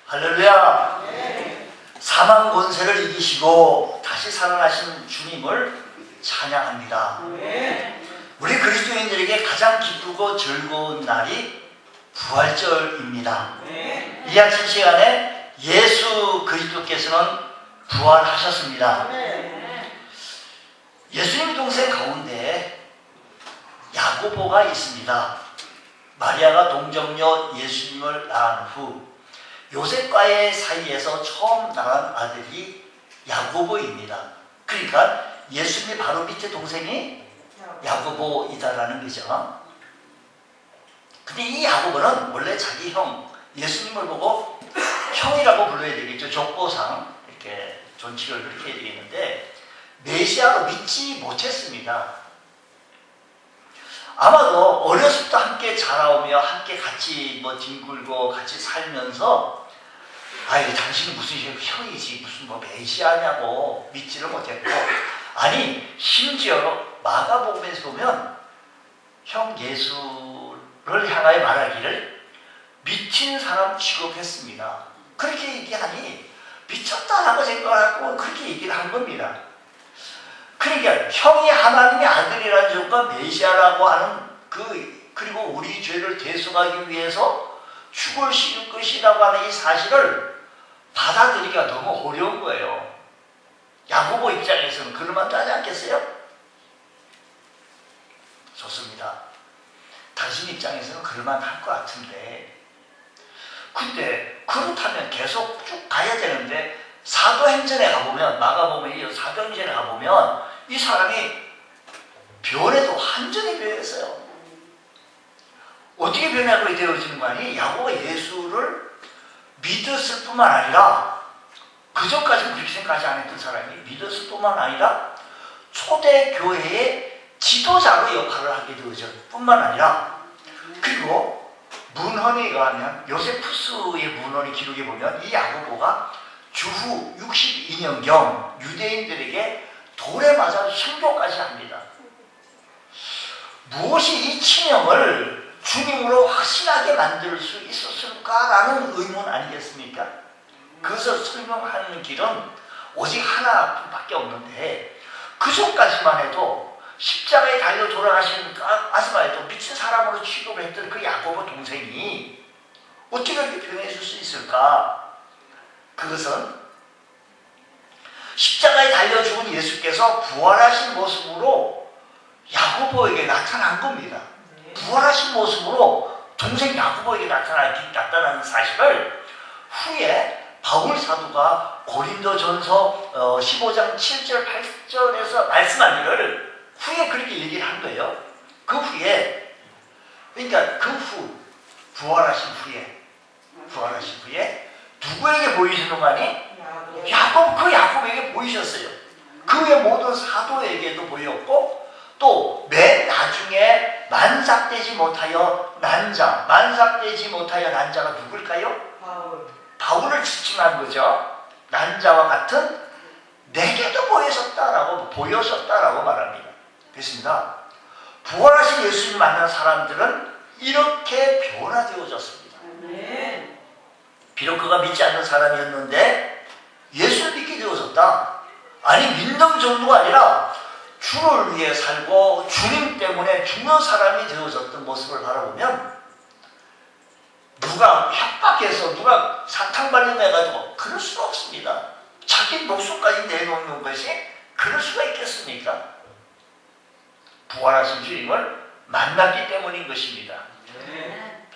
할렐루야. 사망 권세를 이기시고 다시 살아나신 주님을 찬양합니다. 우리 그리스도인들에게 가장 기쁘고 즐거운 날이 부활절입니다. 이 아침 시간에 예수 그리스도께서는 부활하셨습니다. 예수님 동생 가운데 야고보가 있습니다. 마리아가 동정녀 예수님을 낳은 후 요셉과의 사이에서 처음 낳은 아들이 야고보입니다. 그러니까 예수님의 바로 밑에 동생이 야고보이다라는 거죠. 근데 이 야고보는 원래 자기 형 예수님을 보고 형이라고 불러야 되겠죠. 족보상 이렇게 존칭을 그렇게 해야 되겠는데 메시아로 믿지 못했습니다. 아마도 어렸을 때부터 함께 자라오며 함께 같이 뒹굴고 같이 살면서 아이 당신은 무슨 형이지 무슨 메시아냐고 믿지를 못했고, 아니 심지어 마가복음에서 보면 형 예수를 향하여 말하기를 미친 사람 취급했습니다. 그렇게 얘기하니 미쳤다라고 생각하고 그렇게 얘기를 한 겁니다. 그러니까 형이 하나님의 아들이라는 점과 메시아라고 하는 그리고 우리 죄를 대속하기 위해서 죽으실 것이라고 하는 이 사실을 받아들이기가 너무 어려운 거예요. 야고보 입장에서는 그럴만 하지 않겠어요? 좋습니다. 당신 입장에서는 그럴만 할 것 같은데, 근데 그렇다면 계속 쭉 가야 되는데 사도행전에 가보면, 마가복음에 이어 사도행전에 가보면 이 사람이 변해도 완전히 변했어요. 어떻게 변하게 되어지는 거 아니? 야고보가 예수를 믿었을 뿐만 아니라, 그전까지는 그렇게 생각하지 않았던 사람이 믿었을 뿐만 아니라 초대교회의 지도자로 역할을 하게 되어질 뿐만 아니라, 그리고 문헌에 의하면 요세푸스의 문헌의 기록에 보면 이 야고보가 주후 62년경 유대인들에게 돌에 맞아 순교까지 합니다. 무엇이 이 친형을 주님으로 확신하게 만들 수 있었을까라는 의문 아니겠습니까? 그것을 설명하는 길은 오직 하나밖에 없는데, 그 전까지만 해도 십자가에 달려 돌아가신 아스마에도 미친 사람으로 취급을 했던 그 야고보 동생이 어떻게 그렇게 변해줄 수 있을까? 그것은 십자가에 달려 죽은 예수께서 부활하신 모습으로 야고보에게 나타난 겁니다. 부활하신 모습으로 동생 야고보에게 나타나는 사실을 후에 바울 사도가 고린도전서 15장 7절 8절에서 말씀한 일을 후에 그렇게 얘기를 한 거예요. 그 후에, 그러니까 그 후 부활하신 후에 누구에게 보이시는 거 아니? 그 야곱에게 보이셨어요. 그 후에 모든 사도에게도 보였고, 또 맨 나중에 만삭되지 못하여 난자가 누굴까요? 바울을 지칭한 거죠. 난자와 같은 내게도 보여졌다라고 말합니다. 됐습니다. 부활하신 예수님을 만난 사람들은 이렇게 변화되어졌습니다. 비록 그가 믿지 않는 사람이었는데 예수를 믿게 되어졌다. 아니, 믿는 정도가 아니라 주를 위해 살고 주님 때문에 죽는 사람이 되어졌던 모습을 바라보면, 누가 협박해서 누가 사탕 발림해가지고 그럴 수가 없습니다. 자기 목숨까지 내놓는 것이 그럴 수가 있겠습니까? 부활하신 주님을 만났기 때문인 것입니다.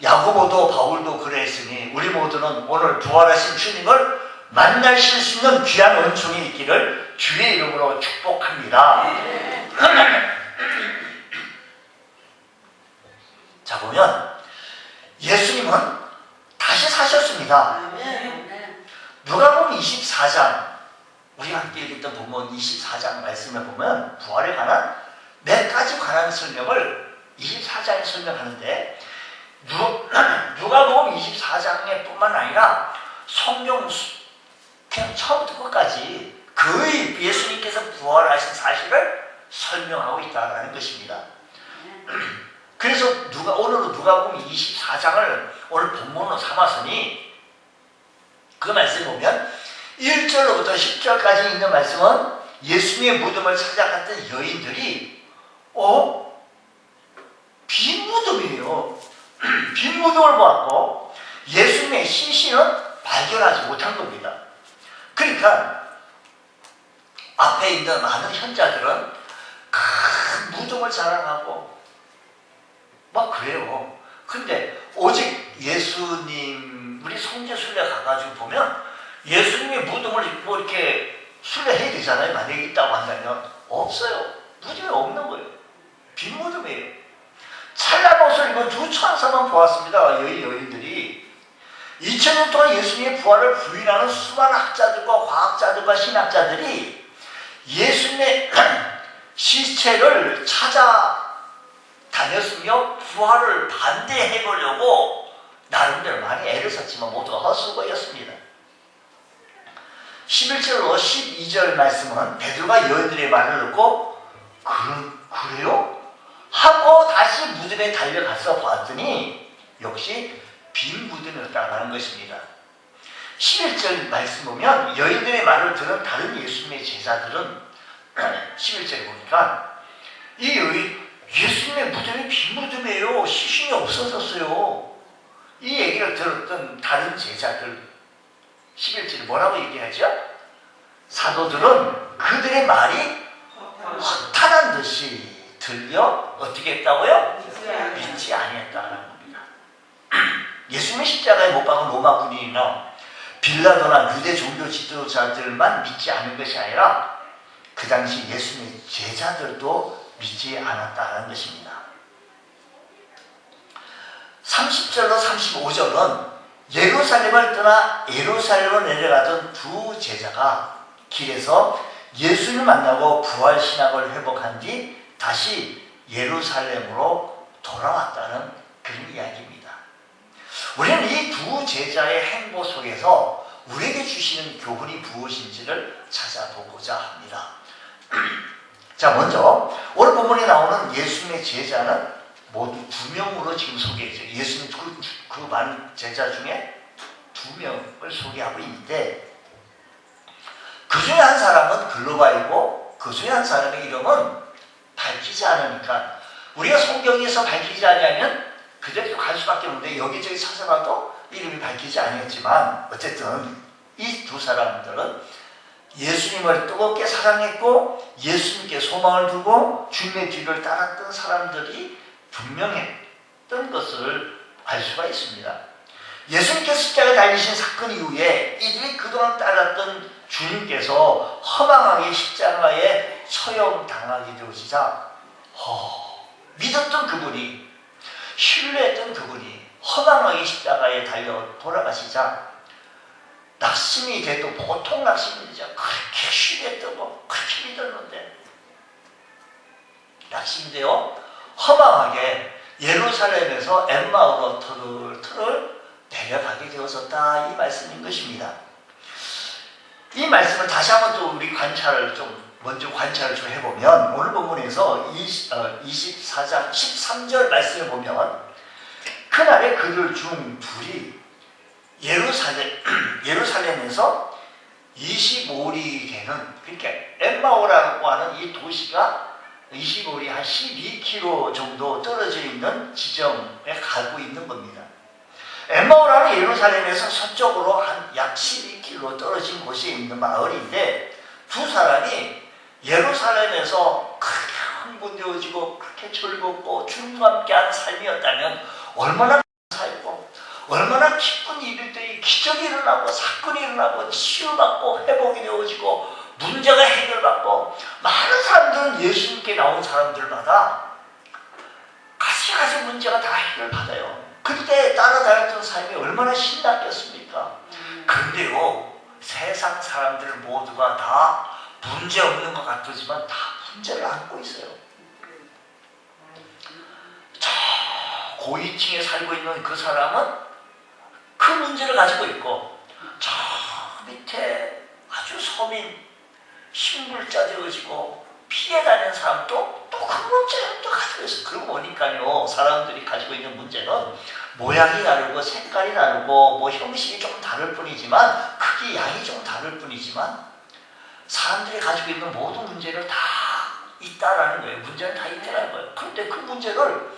야고보도 바울도 그랬으니 우리 모두는 오늘 부활하신 주님을 만나실 수 있는 귀한 은총이 있기를 주의 이름으로 축복합니다. 자, 보면 예수님은 다시 사셨습니다. 누가복음 24장, 우리가 함께 읽었던 본문 24장 말씀에 보면 부활에 관한 몇 가지 관한 설명을 24장에 설명하는데, 누가복음 24장에 뿐만 아니라 성경 그냥 처음부터 끝까지 거의 예수님께서 부활하신 사실을 설명하고 있다는 것입니다. 그래서 오늘은 누가복음 24장을 오늘 본문으로 삼았으니 그 말씀 보면 1절로부터 10절까지 있는 말씀은 예수님의 무덤을 찾아갔던 여인들이 빈 무덤이에요. 빈 무덤을 보았고 예수님의 시신은 발견하지 못한 겁니다. 그러니까 앞에 있는 많은 현자들은 큰 무덤을 자랑하고 막 그래요. 근데 오직 예수님, 우리 성지순례 가가지고 보면 예수님의 무덤을 뭐 이렇게 순례해야 되잖아요. 만약에 있다고 한다면 없어요. 무덤이 없는 거예요. 빈 무덤이에요. 찬란 옷을 입은 두 천사만 보았습니다. 여인들이 2000년 동안 예수님의 부활을 부인하는 수많은 학자들과 과학자들과 신학자들이 예수님의 시체를 찾아다녔으며 부활을 반대해보려고 나름대로 많이 애를 썼지만 모두 헛수고였습니다. 11절로 12절 말씀은 베드로가 여인들의 말을 듣고 그래요? 하고 다시 무덤에 달려가서 봤더니 역시 빈 무덤이었다는 것입니다. 11절 말씀 보면 여인들의 말을 들은 다른 예수님의 제자들은 11절에 보니까 이 여인 예수님의 무덤이 빈 무덤이에요. 시신이 없어졌어요. 이 얘기를 들었던 다른 제자들 11절에 뭐라고 얘기하죠? 사도들은 그들의 말이 허탄한 듯이 들려 어떻게 했다고요? 믿지 아니했다는 겁니다. 예수님의 십자가에 못 박은 로마 군인이나 빌라도나 유대 종교 지도자들만 믿지 않은 것이 아니라 그 당시 예수님의 제자들도 믿지 않았다는 것입니다. 30절로 35절은 예루살렘을 떠나 예루살렘을 내려가던 두 제자가 길에서 예수를 만나고 부활신학을 회복한 뒤 다시 예루살렘으로 돌아왔다는 그런 이야기입니다. 우리는 이 두 제자의 행보 속에서 우리에게 주시는 교훈이 무엇인지를 찾아보고자 합니다. 자, 먼저 오늘 본문에 나오는 예수님의 제자는 모두 2명으로 지금 소개해요. 예수님 그 많은 제자 중에 2명을 소개하고 있는데 그 중에 한 사람은 글로바이고 그 중에 한 사람의 이름은 밝히지 않으니까 우리가 성경에서 밝히지 않으면 그대로 갈 수밖에 없는데 여기저기 찾아봐도 이름이 밝히지 않았지만 어쨌든 이 두 사람들은 예수님을 뜨겁게 사랑했고 예수님께 소망을 두고 주님의 뒤를 따랐던 사람들이 분명했던 것을 알 수가 있습니다. 예수님께서 십자가에 달리신 사건 이후에 이들이 그동안 따랐던 주님께서 허망하게 십자가에 처형당하게 되어지자 믿었던 그분이 신뢰했던 그분이 허망하게 십자가에 달려 돌아가시자 낙심이 돼도 보통 낙심이죠. 그렇게 신뢰했다고 그렇게 믿었는데 낙심이 되어 허망하게 예루살렘에서 엠마오로 터를 내려가게 되어졌다 이 말씀인 것입니다. 이 말씀을 다시 한번 또 우리 먼저 관찰을 좀 해보면 오늘 본문에서 24장 13절 말씀을 보면 그날에 그들 중 둘이 예루살렘에서 25리 되는 그러니까 엠마오라고 하는 이 도시가 25리 한 12km 정도 떨어져 있는 지점에 가고 있는 겁니다. 엠마오라는 예루살렘에서 서쪽으로 한 약 12km 떨어진 곳에 있는 마을인데 두 사람이 예루살렘에서 그렇게 흥분되어지고 그렇게 즐겁고 주님과 함께하는 삶이었다면 얼마나 살고 얼마나 기쁜 일들이 기적이 일어나고 사건이 일어나고 치유받고 회복이 되어지고 문제가 해결받고 많은 사람들은 예수님께 나온 사람들마다 가지가지 문제가 다 해결받아요. 그때 따라다녔던 삶이 얼마나 신났겠습니까? 그런데요 세상 사람들 모두가 다 문제 없는 것 같지만 다 문제를 안고 있어요. 저 고위층에 살고 있는 그 사람은 그 문제를 가지고 있고 저 밑에 아주 서민 신불자 되어지고 피해 다니는 사람도 또 그 문제를 또 가지고 있어. 그러고 보니까요, 사람들이 가지고 있는 문제는 모양이 다르고 색깔이 다르고 뭐 형식이 좀 다를 뿐이지만, 크기 양이 좀 다를 뿐이지만 사람들이 가지고 있는 모든 문제를 다 있다라는 거예요. 문제는 다 있다라는 거예요. 그런데 그 문제를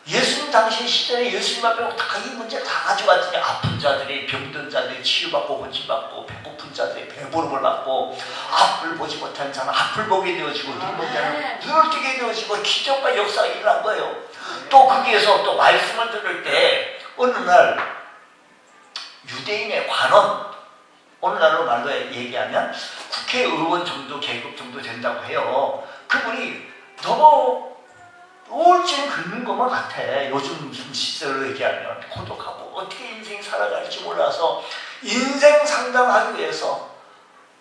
예수님 당시 시대에 예수님 앞에 다 이 문제를 다 가지고 왔더니, 아픈 자들이, 병든 자들이 치유받고 고침받고, 배고픈 자들이 배부름을 받고, 앞을 보지 못하는 자는 앞을 보게 되어지고, 눈을 자는 눈을 뜨게 되어지고, 기적과 역사가 일어난 거예요. 또 거기에서 또 말씀을 들을 때 어느 날 유대인의 관원, 오늘날로 말로 얘기하면 국회의원 정도 계급 정도 된다고 해요. 그분이 너무 우울증 긁는 것만 같아. 요즘 시절로 얘기하면 고독하고 어떻게 인생 살아갈지 몰라서 인생 상담하기 위해서,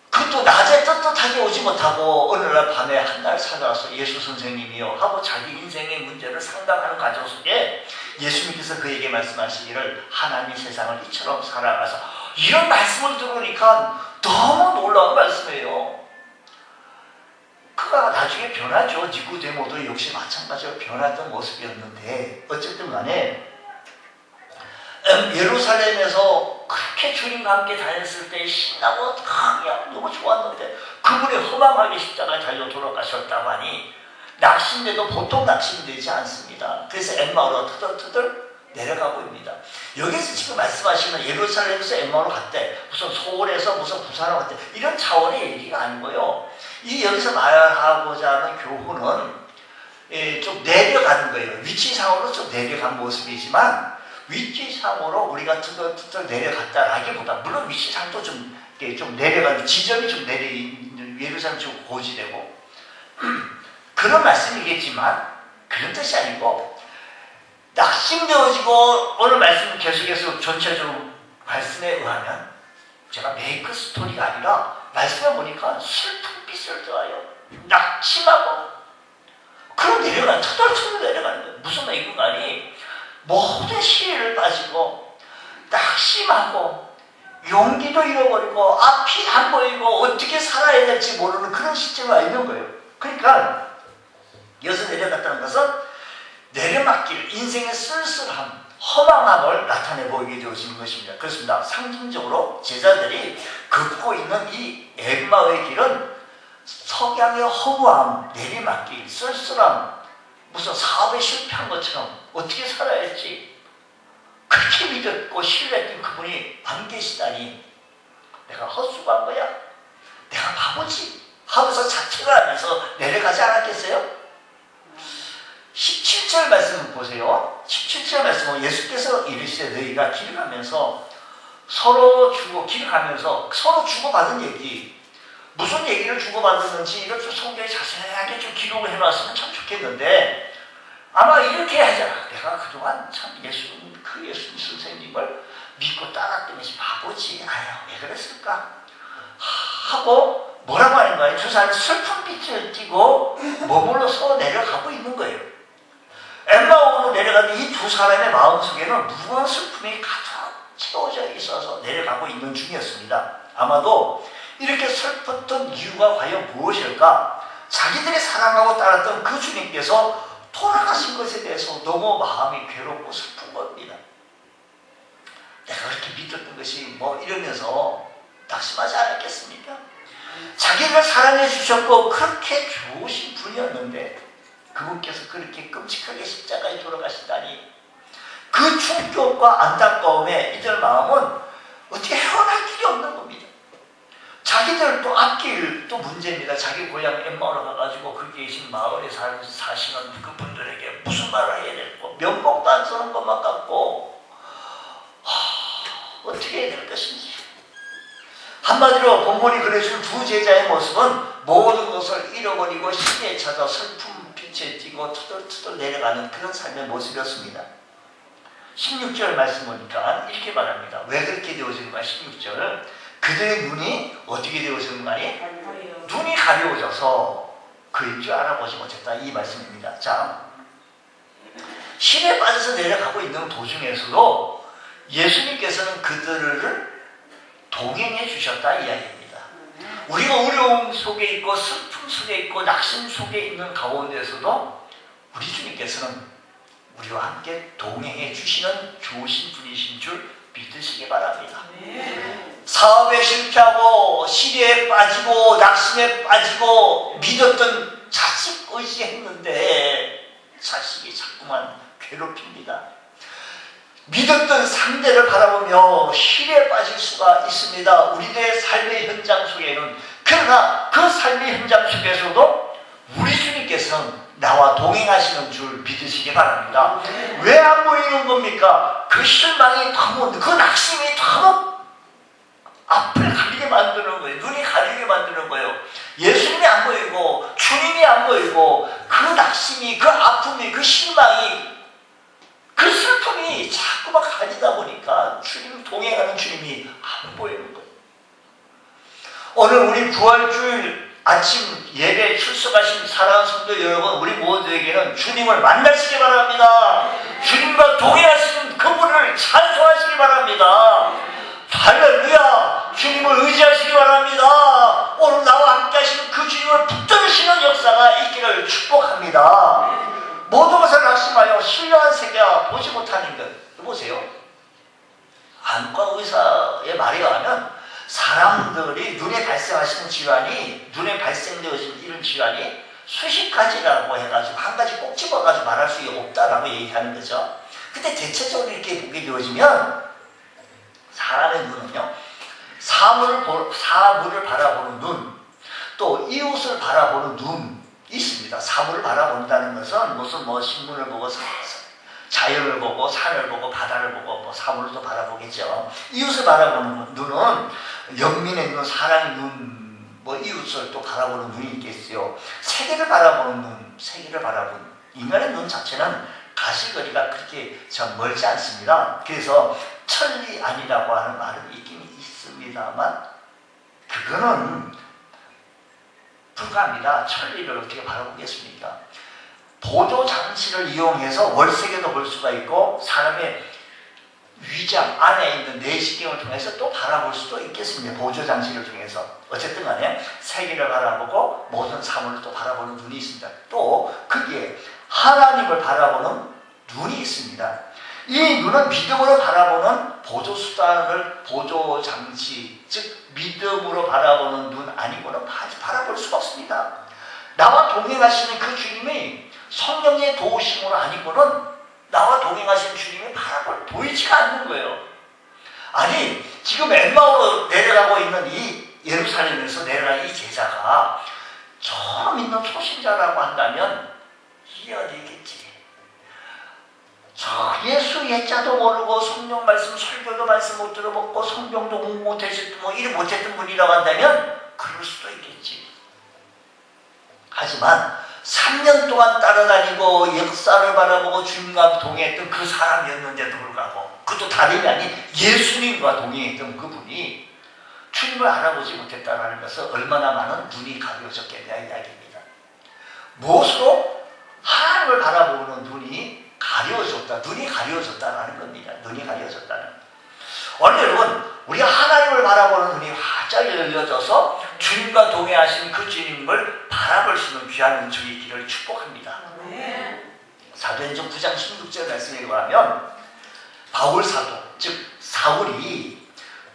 그것도 낮에 떳떳하게 오지 못하고 어느 날 밤에 한 날 찾아와서 예수 선생님이요 하고 자기 인생의 문제를 상담하는 과정 속에 예수님께서 그에게 말씀하시기를, 하나님이 세상을 이처럼 살아가서, 이런 말씀을 들으니까 너무 놀라운 말씀이에요. 그가 나중에 변하죠. 니고데모도 역시 마찬가지로 변했던 모습이었는데, 어쨌든 간에 예루살렘에서 그렇게 주님과 함께 다녔을 때 신나고 그냥 너무 좋았는데, 그분이 허망하게 십자가에 달려 돌아가셨다고 하니 낙심돼도 보통 낙심되지 않습니다. 그래서 엠마오로 터덜터덜 내려가고 있습니다. 여기서 지금 말씀하시면 예루살렘에서 엠마오로 갔대, 무슨 서울에서 무슨 부산으로 갔대, 이런 차원의 얘기가 아니고요. 이 여기서 말하고자 하는 교훈은 좀 내려가는 거예요. 위치상으로 좀 내려간 모습이지만, 위치상으로 우리가 터덜터덜 내려갔다라기보다, 물론 위치상도 좀 내려가는 지점이 좀 예루살렘 좀 고지되고 그런 말씀이겠지만, 그런 뜻이 아니고, 낙심되어지고, 오늘 말씀 계속해서 전체적으로 말씀에 의하면, 제가 메이크 스토리가 아니라 말씀해 보니까 슬픈 빛을 떠요. 낙심하고 그럼 내려가는, 터덜터덜 내려가는 거예요. 무슨 메이크가 아니, 모든 시를 빠지고 낙심하고 용기도 잃어버리고 앞이 안 보이고 어떻게 살아야 될지 모르는 그런 시점이 와 있는 거예요. 그러니까 여기서 내려갔다는 것은 내려막길, 인생의 쓸쓸함, 허망함을 나타내 보이게 되어지는 것입니다. 그렇습니다. 상징적으로 제자들이 걷고 있는 이 엠마오의 길은 석양의 허무함, 내리막길, 쓸쓸함, 무슨 사업에 실패한 것처럼 어떻게 살아야 할지 그렇게 믿었고 신뢰했던 그분이 안 계시다니, 내가 헛수고한 거야? 내가 바보지? 하면서 자책을 하면서 내려가지 않았겠어요? 17절 말씀 보세요. 17절 말씀은 예수께서 이르시되, 너희가 길을 가면서 서로 주고받은 얘기, 무슨 얘기를 주고받았는지 이걸 좀 성경에 자세하게 좀 기록을 해놨으면 참 좋겠는데, 아마 이렇게 하잖아. 내가 그동안 참 예수님 선생님을 믿고 따랐더니 바보지. 아유, 왜 그랬을까? 하고 뭐라고 하는 거예요? 두 사람이 슬픈 빛을 띠고 머물러서 내려가고 있는 거예요. 엠마오로 내려가는 이 두 사람의 마음속에는 무거운 슬픔이 가득 채워져 있어서 내려가고 있는 중이었습니다. 아마도 이렇게 슬펐던 이유가 과연 무엇일까? 자기들이 사랑하고 따랐던 그 주님께서 돌아가신 것에 대해서 너무 마음이 괴롭고 슬픈 겁니다. 내가 그렇게 믿었던 것이 뭐 이러면서 낙심하지 않았겠습니까? 자기를 사랑해 주셨고 그렇게 좋으신 분이었는데 그분께서 그렇게 끔찍하게 십자가에 돌아가시다니, 그 충격과 안타까움에 이들 마음은 어떻게 헤어날 길이 없는 겁니다. 자기들 또 앞길 또 문제입니다. 자기 고향 엠마오로 가가지고 거기 계신 마을에 사시는 그분들에게 무슨 말을 해야 될까? 면목도 안 쓰는 것만 같고 어떻게 해야 될 것인지. 한마디로 본문이 그려준 두 제자의 모습은 모든 것을 잃어버리고 시기에 찾아 슬픔 빛에 띄고 투덜투덜 내려가는 그런 삶의 모습이었습니다. 16절 말씀 보니까 이렇게 말합니다. 왜 그렇게 되어지는가? 16절, 그들의 눈이 어떻게 되어지는가? 눈이 가려워져서 그인 줄 알아보지 못했다, 이 말씀입니다. 자, 신에 빠져서 내려가고 있는 도중에서도 예수님께서는 그들을 동행해 주셨다, 이 이야기입니다. 우리가 어려움 속에 있고 슬픔 속에 있고 낙심 속에 있는 가운데서도 우리 주님께서는 우리와 함께 동행해 주시는 좋으신 분이신 줄 믿으시기 바랍니다. 사업에 실패하고 시리에 빠지고 낙심에 빠지고 믿었던 자식 의지했는데 자식이 자꾸만 괴롭힙니다. 믿었던 상대를 바라보며 시리에 빠질 수가 있습니다. 우리들의 삶의 현장 속에는. 그러나 그 삶의 현장 속에서도 우리 주님께서는 나와 동행하시는 줄 믿으시기 바랍니다. 왜 안 보이는 겁니까? 그 실망이 너무, 그 낙심이 너무 앞을 가리게 만드는 거예요. 눈이 가리게 만드는 거예요. 예수님이 안 보이고 주님이 안 보이고 그 낙심이, 그 아픔이, 그 실망이, 그 슬픔이 자꾸만 가리다 보니까 주님 동행하는 주님이 안 보이는 거예요. 오늘 우리 부활주일 아침 예배에 출석하신 사랑하는 성도 여러분, 우리 모두에게는 주님을 만나시기 바랍니다. 주님과 동행하시는 그분을 찬송하시기 바랍니다. 할렐루야! 주님을 의지하시기 바랍니다. 오늘 나와 함께 하시는 그 주님을 붙드시는 역사가 있기를 축복합니다. 모든 것을 낙심하여 신령한 세계와 보지 못하는 것. 보세요. 안과 의사의 말에 의하면 사람들이 눈에 발생하시는 질환이, 눈에 발생되어진 이런 질환이 수십 가지라고 해가지고 한 가지 꼭 집어가지고 말할 수 없다라고 얘기하는 거죠. 근데 대체적으로 이렇게 보게 되어지면 사람의 눈은요, 사물을 바라보는 눈, 또 이웃을 바라보는 눈이 있습니다. 사물을 바라본다는 것은 무슨 신문을 보고 자연을 보고 산을 보고 바다를 보고 사물을 또 바라보겠죠. 이웃을 바라보는 눈은 영민의 눈, 사랑의 눈, 이웃을 또 바라보는 눈이 있겠어요. 세계를 바라보는 눈, 세계를 바라보는 인간의 눈 자체는 가시거리가 그렇게 멀지 않습니다. 그래서 천리 아니라고 하는 말은 있긴 있습니다만 그거는 불가합니다. 천리를 어떻게 바라보겠습니까? 보조 장치를 이용해서 월세계도 볼 수가 있고 사람의 위장 안에 있는 내시경을 통해서 또 바라볼 수도 있겠습니다. 보조 장치를 통해서. 어쨌든 간에 세계를 바라보고 모든 사물을 또 바라보는 눈이 있습니다. 또 거기에 하나님을 바라보는 눈이 있습니다. 이 눈은 믿음으로 바라보는 보조수단을, 보조장치, 즉 믿음으로 바라보는 눈 아니고는 바라볼 수가 없습니다. 나와 동행하시는 그 주님이 성령의 도우심으로 아니고는 나와 동행하시는 주님이 보이지가 않는 거예요. 아니, 지금 엠마오로 내려가고 있는 이 예루살렘에서 내려간 이 제자가 처음 있는 초신자라고 한다면 이해되겠지. 예수 예자도 모르고 성령 말씀, 설교도 말씀 못 들어먹고 성경도 공부 못했던 일을 못했던 분이라고 한다면 그럴 수도 있겠지. 하지만 3년 동안 따라다니고 역사를 바라보고 주님과 동행했던 그 사람이었는데도 불구하고 그것도 다름이 아닌 예수님과 동행했던 그분이 주님을 알아보지 못했다는 것은 얼마나 많은 눈이 가려졌겠냐 이야기입니다. 무엇으로? 하나님을 바라보는 눈이 가려졌다는 겁니다. 눈이 가려졌다는. 오늘 여러분, 우리가 하나님을 바라보는 눈이 활짝 열려져서 주님과 동행하신 그 주님을 바라볼 수 있는 귀한 은총이 있기를 축복합니다. 사도행전 9장 16절 말씀에 의하면 바울 사도, 즉 사울이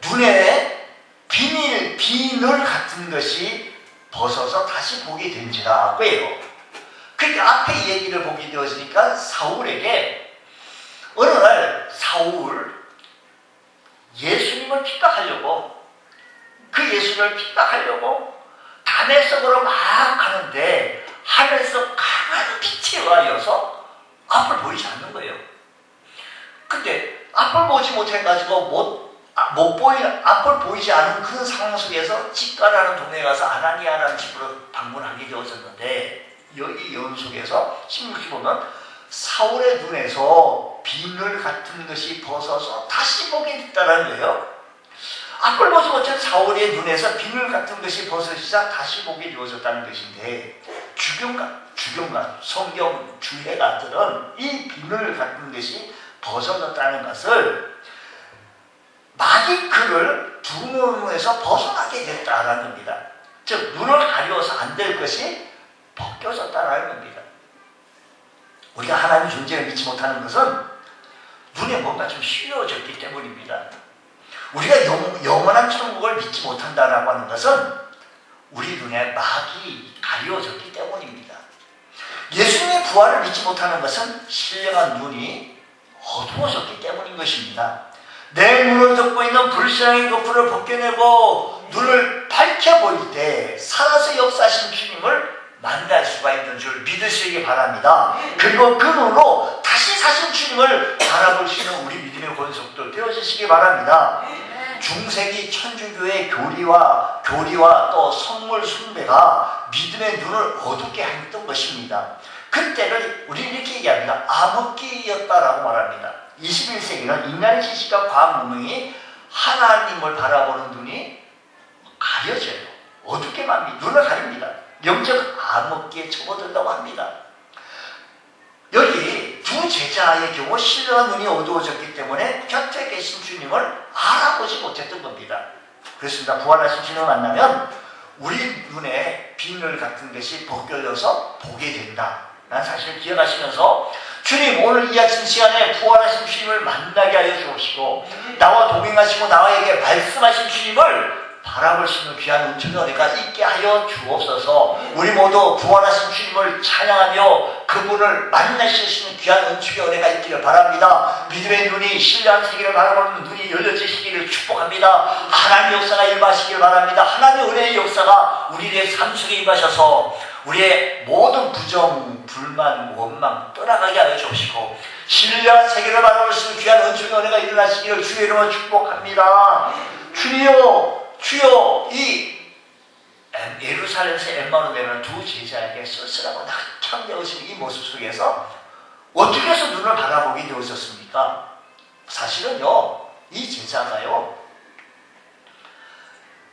눈에 비늘 같은 것이 벗어서 다시 보게 된지라 해요. 그렇게 앞에 얘기를 보게 되어지니까 사울에게 어느 날 예수님을 핍박하려고, 그 예수님을 핍박하려고 담에석으로 막 가는데 하늘에서 강한 빛이 의하여서 앞을 보이지 않는 거예요. 근데 앞을 보지 못해가지고 앞을 보이지 않은 그 상황 속에서 집가라는 동네에 가서 아나니아라는 집으로 방문하게 되어졌는데, 여기 연 속에서 16절 보면 사울의 눈에서 비늘 같은 것이 벗어서 다시 보게 됐다는 거예요. 앞을 보지 못한 사울의 눈에서 비늘 같은 것이 벗어지자 다시 보게 되어졌다는 것인데, 주경가, 성경 주해가들은 이 비늘 같은 것이 벗어졌다는 것을 많은 자기 그를 두 눈에서 벗어나게 됐다라는 겁니다. 즉 눈을 가려워서 안 될 것이 벗겨졌다라는 겁니다. 우리가 하나님 존재를 믿지 못하는 것은 눈에 뭔가 좀 씌워졌기 때문입니다. 우리가 영원한 천국을 믿지 못한다라고 하는 것은 우리 눈에 막이 가려워졌기 때문입니다. 예수님의 부활을 믿지 못하는 것은 신령한 눈이 어두워졌기 때문인 것입니다. 내 눈을 덮고 있는 불신앙의 거풀을 벗겨내고 눈을 밝혀보일 때 살아서 역사하신 주님을 만날 수가 있는 줄 믿으시기 바랍니다. 그리고 그 눈으로 다시 사신 주님을 바라볼 수 있는 우리 믿음의 권속들 되어주시기 바랍니다. 중세기 천주교의 교리와 또 선물 숭배가 믿음의 눈을 어둡게 했던 것입니다. 그때를 우리는 이렇게 얘기합니다. 암흑기였다라고 말합니다. 21세기는 인간의 지식과 과학 문명이 하나님을 바라보는 눈이 가려져요. 어둡게만 눈을 가립니다. 영적 암흑기에 접어든다고 합니다. 여기 두 제자의 경우 신령한 눈이 어두워졌기 때문에 곁에 계신 주님을 알아보지 못했던 겁니다. 그렇습니다. 부활하신 주님을 만나면 우리 눈에 비늘 같은 것이 벗겨져서 보게 된다 라는 사실을 기억하시면서 주님 오늘 이 아침 시간에 부활하신 주님을 만나게 하여 주옵시고 나와 동행하시고 나에게 말씀하신 주님을 바라볼 수 있는 귀한 은총의 은혜가 있게 하여 주옵소서. 우리 모두 부활하신 주님을 찬양하며 그분을 만나실 수 있는 귀한 은총의 은혜가 있기를 바랍니다. 믿음의 눈이 신뢰한 세계를 바라보는 눈이 열려지시기를 축복합니다. 하나님의 역사가 임하시기를 바랍니다. 하나님의 은혜의 역사가 우리의 삶 속에 임하셔서 우리의 모든 부정, 불만, 원망 떠나가게 하여 주시고 신뢰한 세계를 바라볼 수 있는 귀한 은총의 은혜가 일어나시기를 주의 이름으로 축복합니다. 주여 이 예루살렘에서 엠마오로 내려오는 두 제자에게 쓸쓸하고 낙창되어진 이 모습 속에서 어떻게 해서 눈을 바라보게 되었었습니까? 사실은요 이 제자가요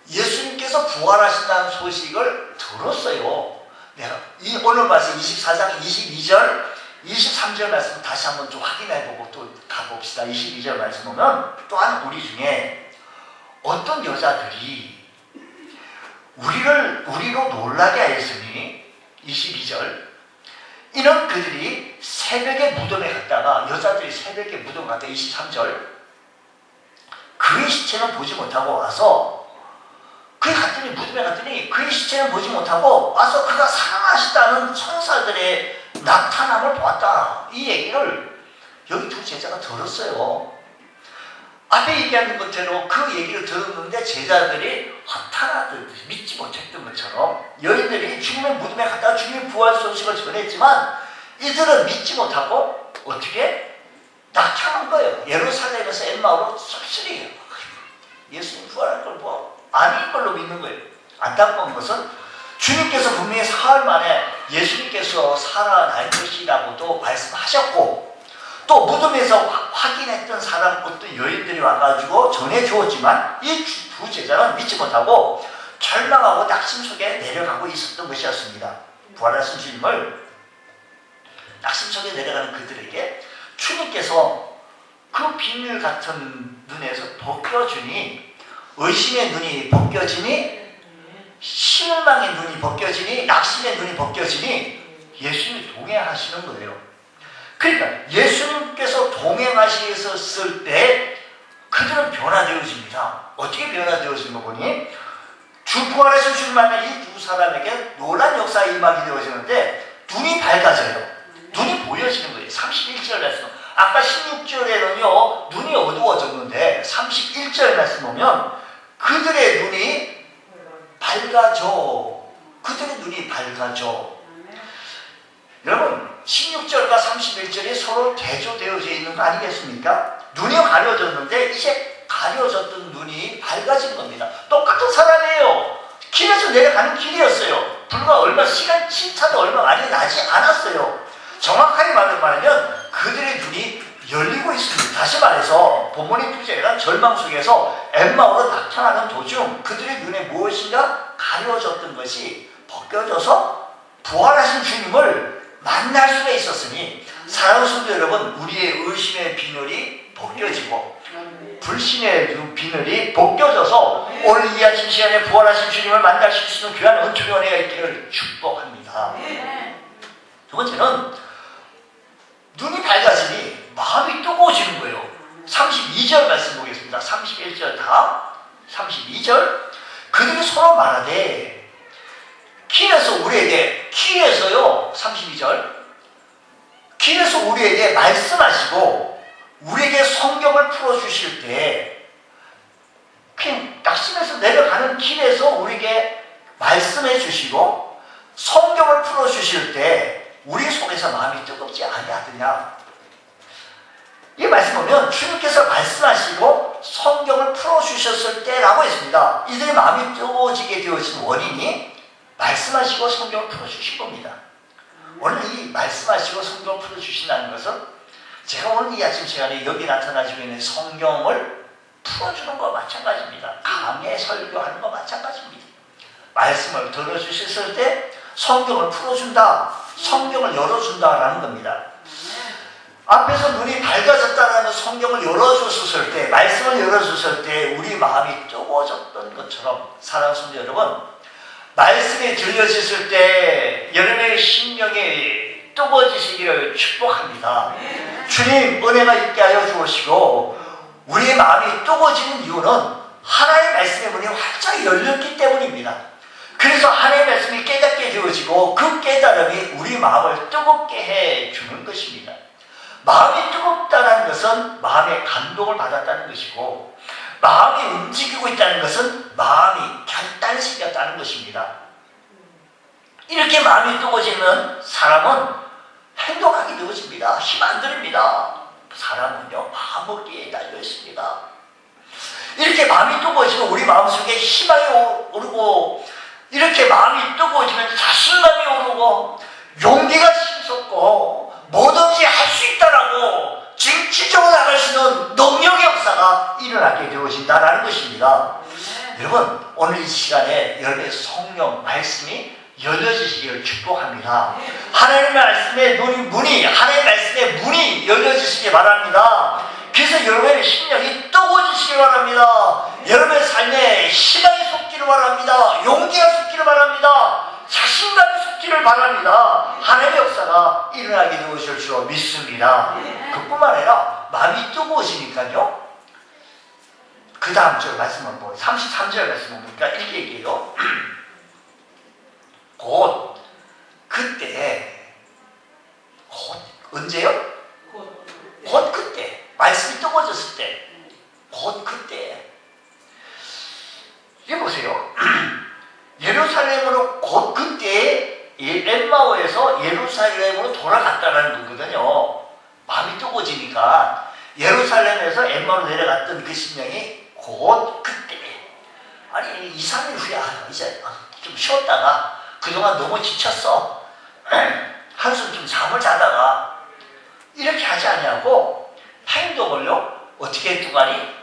예수님께서 부활하신다는 소식을 들었어요. 내가 이 오늘 말씀 24장 22절 23절 말씀 다시 한번 좀 확인해보고 또 가봅시다. 22절 말씀 보면 또한 우리 중에 어떤 여자들이 우리로 놀라게 하였으니 22절 이는 그들이 새벽에 무덤에 갔다가 여자들이 새벽에 무덤에 갔다 23절 그의 시체는 보지 못하고 와서 무덤에 갔더니 그의 시체는 보지 못하고 와서 그가 살아나셨다는 천사들의 나타남을 보았다. 이 얘기를 여기 두 제자가 들었어요. 앞에 얘기하는 것처럼 그 얘기를 들었는데 제자들이 허탈하듯 믿지 못했던 것처럼 여인들이 주님의 무덤에 갔다가 주님의 부활 소식을 전했지만 이들은 믿지 못하고 어떻게? 낙향한 거예요. 예루살렘에서 엠마오로 쓸쓸해요. 예수님 부활할 걸 아닌 걸로 믿는 거예요. 안타까운 것은 주님께서 분명히 사흘 만에 예수님께서 살아날 것이라고도 말씀하셨고 또 무덤에서 확인했던 사람 어떤 여인들이 와가지고 전해주었지만 이 두 제자는 믿지 못하고 절망하고 낙심 속에 내려가고 있었던 것이었습니다. 부활하신 주님을 낙심 속에 내려가는 그들에게 주님께서 그 비밀 같은 눈에서 벗겨주니 의심의 눈이 벗겨지니 실망의 눈이 벗겨지니 낙심의 눈이 벗겨지니 예수님이 동행하시는 거예요. 그러니까 예수님께서 동행하셨을 때 그들은 변화되어집니다. 어떻게 변화되어지는 거 보니 주 부활하신 주를 만난 이 두 사람에게 놀란 역사가 임하게 되어지는데 눈이 밝아져요. 눈이 보여지는 거예요. 31절 말씀. 아까 16절에는요 눈이 어두워졌는데 31절 말씀 보면 그들의 눈이 밝아져. 여러분 16절과 31절이 서로 대조되어져 있는 거 아니겠습니까? 눈이 가려졌는데 이제 가려졌던 눈이 밝아진 겁니다. 똑같은 사람이에요. 길에서 내려가는 길이었어요. 불과 시차도 얼마 많이 나지 않았어요. 정확하게 말하면 그들의 눈이 열리고 있습니다. 다시 말해서 본문의 두 제자는 절망 속에서 엠마오로 나타나는 도중 그들의 눈에 무엇인가 가려졌던 것이 벗겨져서 부활하신 주님을 만날 수가 있었으니 사랑하는 성도 여러분 우리의 의심의 비늘이 벗겨지고 불신의 비늘이 벗겨져서 오늘 이 아침 시간에 부활하신 주님을 만나실 수 있는 귀한 은총의 은혜가 있기를 축복합니다. 두 번째는 눈이 밝아지니 마음이 뜨거워지는 거예요. 32절 말씀 보겠습니다. 31절 다 32절 그들이 서로 말하되 길에서 우리에게 길에서요 32절 길에서 우리에게 말씀하시고 우리에게 성경을 풀어주실 때 낙심해서 내려가는 길에서 우리에게 말씀해 주시고 성경을 풀어주실 때 우리 속에서 마음이 뜨겁지 아니하느냐. 이 말씀 보면 주님께서 말씀하시고 성경을 풀어주셨을 때라고 했습니다. 이들의 마음이 뜨거워지게 되어진 원인이 말씀하시고 성경을 풀어주신 겁니다. 오늘 이 말씀하시고 성경을 풀어주신다는 것은 제가 오늘 이 아침 시간에 여기 나타나시고 있는 성경을 풀어주는 것과 마찬가지입니다. 강해 설교하는 것과 마찬가지입니다. 말씀을 들어주셨을 때 성경을 풀어준다, 성경을 열어준다라는 겁니다. 앞에서 눈이 밝아졌다는 건 성경을 열어줬을 때, 말씀을 열어줬을 때 우리 마음이 뜨거워졌던 것처럼 사랑하는 성도 여러분, 말씀이 들려졌을 때 여러분의 심령이 뜨거워지시기를 축복합니다. 주님 은혜가 있게 하여 주시고 우리의 마음이 뜨거워지는 이유는 하나님의 말씀의 문이 활짝 열렸기 때문입니다. 그래서 하나님의 말씀이 깨닫게 되어지고 그 깨달음이 우리 마음을 뜨겁게 해주는 것입니다. 마음이 뜨겁다는 것은 마음의 감동을 받았다는 것이고 마음이 움직이고 있다는 것은 마음이 결단이 생겼다는 것입니다. 이렇게 마음이 뜨거워지면 사람은 행동하게 되어집니다. 힘 안 들입니다. 사람은요 마음먹기에 달려 있습니다. 이렇게 마음이 뜨거워지면 우리 마음속에 희망이 오르고 이렇게 마음이 뜨거워지면 자신감이 오르고 용기가 샘솟고 뭐든지 할 수 있다라고 지적으로 나갈 수 있는 능력의 역사가 일어나게 되어진다는 것입니다. 여러분 오늘 이 시간에 여러분의 성령 말씀이 열려지시기를 축복합니다. 하나님의 말씀의 문이 하나님의 말씀의 문이 열려지시기 바랍니다. 그래서 여러분의 심령이 뜨거워지시기 바랍니다. 여러분의 삶에 희망이 솟기를 바랍니다. 용기가 솟기를 바랍니다. 자신감이 솟기를 바랍니다. 하나님의 역사가 일어나게 되실 줄 믿습니다. 그뿐만 아니라 마음이 뜨거워지니까요. 그 다음 절 말씀을 보면 33절 말씀을 보니까 이렇게 얘기해요. 곧 그때 곧 언제요? 곧 그때 말씀이 뜨거워졌을 때 곧 그때 이게 보세요. 예루살렘으로 곧 그때 엠마오에서 예루살렘으로 돌아갔다는 거거든요. 마음이 뜨거워지니까 예루살렘에서 엠마오로 내려갔던 그 심령이 곧 그때 아니 2, 3일 후에 이제 좀 쉬었다가 그동안 너무 지쳤어. 한숨 좀 잠을 자다가 이렇게 하지 않냐고 행동을요 어떻게 했더니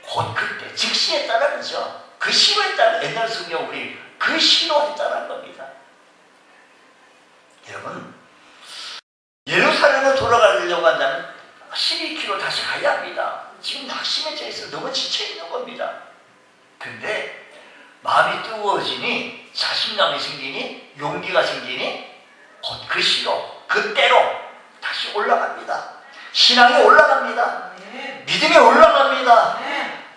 곧 그때 즉시 했다는 거죠. 그 시로 했다는 옛날 성경 우리 그 시로 했다는 겁니다. 여러분 예루살렘으로 돌아가려고 한다면 12km 다시 가야 합니다. 지금 낙심해져 있어 너무 지쳐 있는 겁니다. 근데 마음이 뜨거워지니 자신감이 생기니 용기가 생기니 곧 그 시로 그때로 다시 올라갑니다. 신앙이 올라갑니다. 믿음이 올라갑니다.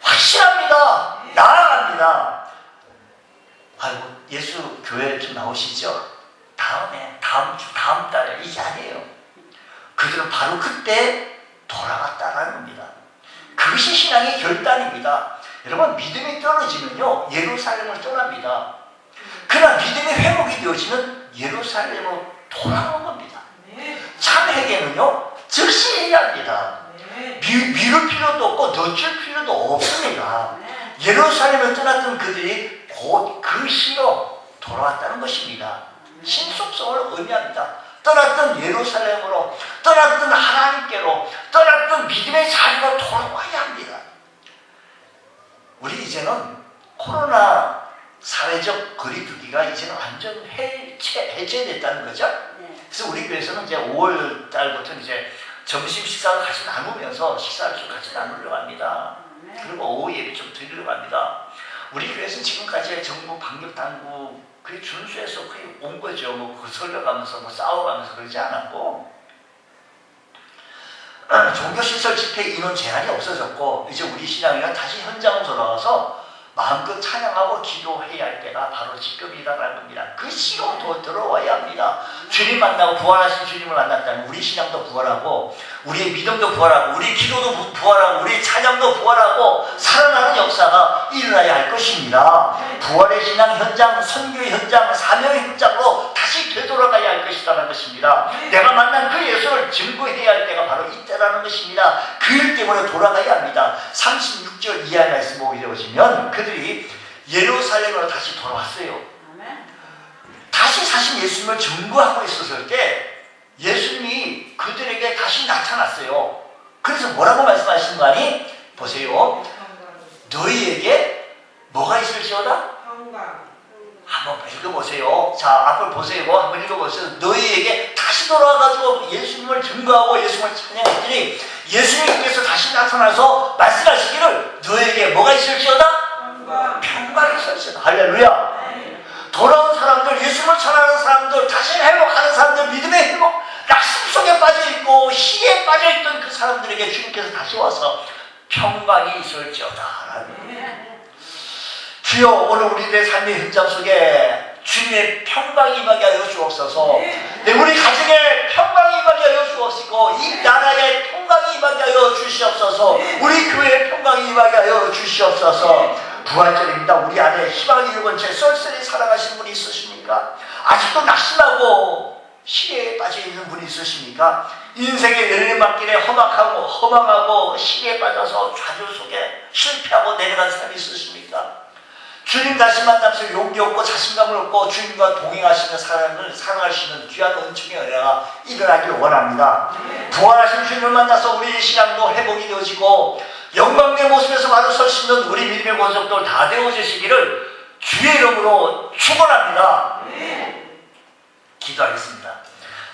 확실합니다. 나아갑니다. 아이고 예수 교회 좀 나오시죠? 다음 달에 이게 아니에요. 그들은 바로 그때 돌아갔다라는 겁니다. 그것이 신앙의 결단입니다. 여러분 믿음이 떨어지면요 예루살렘을 떠납니다. 그러나 믿음이 회복이 되어지면 예루살렘으로 돌아오는 겁니다. 참 회개는요 즉시 해야 합니다. 미룰 필요도 없고 늦출 필요도 없습니다. 예루살렘을 떠났던 그들이 곧 그 시로 돌아왔다는 것입니다. 신속성을 의미합니다. 떠났던 예루살렘으로, 떠났던 하나님께로, 떠났던 믿음의 자리로 돌아와야 합니다. 우리 이제는 코로나 사회적 거리두기가 이제는 완전 해제됐다는 거죠. 그래서 우리 교회에서는 이제 5월 달부터 이제 점심 식사를 같이 나누면서 식사를 좀 같이 나누려고 합니다. 그리고 오후 예배 좀 드리려고 합니다. 우리 교회에서는 지금까지 정부 방역당국 그 준수해서 거의 온 거죠. 뭐 거슬려가면서 뭐 싸워가면서 그러지 않았고, 종교시설 집회 인원 제한이 없어졌고, 이제 우리 신앙인은 다시 현장으로 돌아와서 마음껏 찬양하고 기도해야 할 때가 바로 지금이라는 겁니다. 그 시간도 더 들어와야 합니다. 주님 만나고 부활하신 주님을 만났다면 우리 신앙도 부활하고, 우리의 믿음도 부활하고, 우리 기도도 부활하고, 우리 찬양도 부활하고, 살아나는 역사가 일어나야 할 것입니다. 부활의 신앙 현장, 선교의 현장, 사명의 현장으로 다시 되돌아가야 할 것이라는 것입니다. 내가 만난 그 예수를 증거해야 할 때가 바로 이때라는 것입니다. 그 일 때문에 돌아가야 합니다. 36절 이하의 말씀 보게 되어지면 그들이 예루살렘으로 다시 돌아왔어요. 다시 사실 예수님을 증거하고 있었을 때 예수님이 그들에게 다시 나타났어요. 그래서 뭐라고 말씀하시는 거 아니? 보세요. 너희에게 뭐가 있을지어다? 한번 읽어보세요. 자, 앞을 보세요. 한번 읽어보세요. 너희에게 다시 돌아와가지고 예수님을 증거하고 예수님을 찬양했더니 예수님께서 다시 나타나서 말씀하시기를 너희에게 뭐가 있을지어다? 평강이 있을지어다. 할렐루야. 돌아온 사람들, 예수님을 전하는 사람들, 다시 회복하는 사람들, 믿음의 회복, 낙심 속에 빠져있고 시에 빠져있던 그 사람들에게 주님께서 다시 와서 평강이 있을지어다. 주여, 오늘 우리들의 삶의 현장 속에 주님의 평강이 임하게 하여 주옵소서. 우리 가정에 평강이 임하게 하여 주옵시고, 이 나라에 평강이 임하게 하여 주시옵소서. 우리 교회에 평강이 임하게 하여 주시옵소서. 부활절입니다. 우리 안에 희망이 잃은 채 쏠쏠히 살아가신 분이 있으십니까? 아직도 낙심하고 시계에 빠져있는 분이 있으십니까? 인생의 내리막길에 허망하고 시계에 빠져서 좌절 속에 실패하고 내려간 사람이 있으십니까? 주님 다시 만나면서 용기 얻고 자신감을 얻고 주님과 동행하시는 사람을 사랑할 수 있는 귀한 은총의 은혜가 일어나길 원합니다. 부활하신 주님을 만나서 우리의 신앙도 회복이 되어지고 영광의 모습에서 바로 설 수 있는 우리 믿음의 권속들 다 되어지시기를 주의 이름으로 축원합니다. 기도하겠습니다.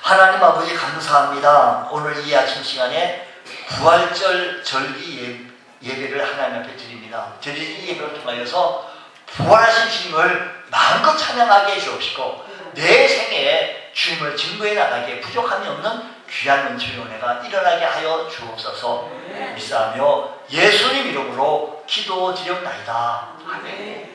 하나님 아버지 감사합니다. 오늘 이 아침 시간에 부활절 절기 예배를 하나님 앞에 드립니다. 드리는 이 예배를 통하여서 부활하신 주님을 마음껏 찬양하게 해 주옵시고 내 생애에 주님을 증거해 나가기에 부족함이 없는 귀한 은총의 은혜가 일어나게 하여 주옵소서. 믿사하며 예수님 이름으로 기도드렸나이다. 아멘.